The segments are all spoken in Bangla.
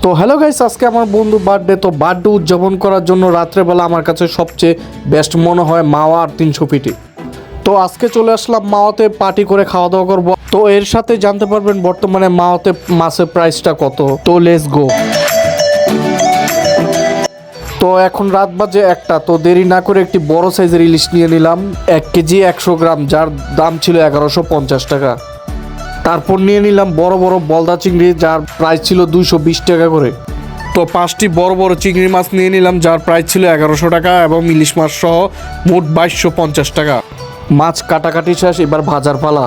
তো হ্যালো গাইস, আজকে আমার বন্ধু বার্থডে। তো বার্থডে উদযাপন করার জন্য রাত্রেবেলা আমার কাছে সবচেয়ে বেস্ট মনে হয় মাওয়া আর 300 ফিটি। তো আজকে চলে আসলাম মাওয়াতে পার্টি করে খাওয়া দাওয়া করবো। তো এর সাথে জানতে পারবেন বর্তমানে মাওয়াতে মাছের প্রাইসটা কত। তো লেটস গো। তো এখন রাত বাজে 1টা। তো দেরি না করে একটি বড় সাইজের ইলিশ নিয়ে নিলাম, 1 কেজি 100 গ্রাম, যার দাম ছিল 1150 টাকা। তারপর নিয়ে নিলাম বড় বড় বলদা চিংড়ি, যার প্রাইস ছিল 220 টাকা করে। তো 5টি বড় বড় চিংড়ি মাছ নিয়ে নিলাম, যার প্রাইস ছিল 1100 টাকা, এবং ইলিশ মাছ সহ মোট 2250 টাকা। মাছ কাটাকাটি শেষ, এবার ভাজার পালা।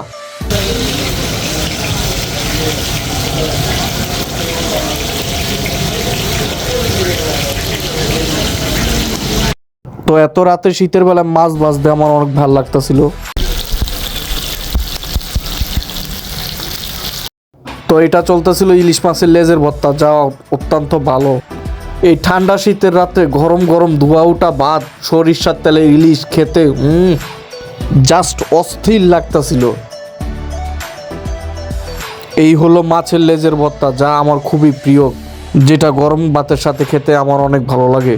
তো এত রাতে শীতের বেলায় মাছ ভাজতে আমার অনেক ভালো লাগতেছিল। তো এটা চলতেছিল ইলিশ মাছের লেজের ভর্তা, যা অত্যন্ত ভালো। এই ঠান্ডা শীতের রাতে গরম গরম ধোয়া ওঠা ভাত, সরিষার তেলে ইলিশ খেতে জাস্ট অস্থির লাগতেছিল। এই হলো মাছের লেজের ভর্তা, যা আমার খুবই প্রিয়, যেটা গরম ভাতের সাথে খেতে আমার অনেক ভালো লাগে।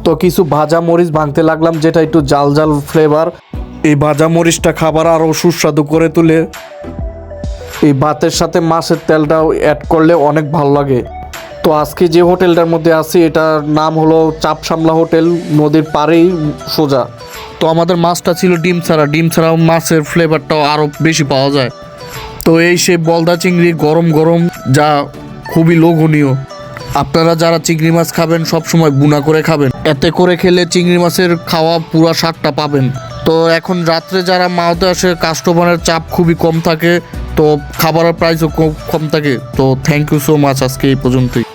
তো কিছু ভাজা মরিচ ভাঙতে লাগলাম, যেটা একটু জাল জাল ফ্লেভার। এই ভাজা মরিচটা খাবার আরও সুস্বাদু করে তোলে। এই ভাতের সাথে মাছের তেলটাও অ্যাড করলে অনেক ভালো লাগে। তো আজকে যে হোটেলটার মধ্যে আছি, এটার নাম হলো চাপ সামলা হোটেল, নদীর পাড়েই সোজা। তো আমাদের মাছটা ছিল ডিম ছাড়াও মাছের ফ্লেভারটাও আরও বেশি পাওয়া যায়। তো এই সেই বলদা চিংড়ি গরম গরম, যা খুবই লোভনীয়। আপনারা যারা চিংড়ি মাছ খাবেন সব সময় বুনা করে খাবেন, এতে করে খেলে চিংড়ি মাছের খাওয়া পুরো স্বাদটা পাবেন। তো এখন রাত্রে যারা মাওতে আসে, কাস্টমারের চাপ খুবই কম থাকে, তো খাবারের প্রাইসও কম থাকে। তো থ্যাংক ইউ সো মাচ, আজকে এই পর্যন্তই।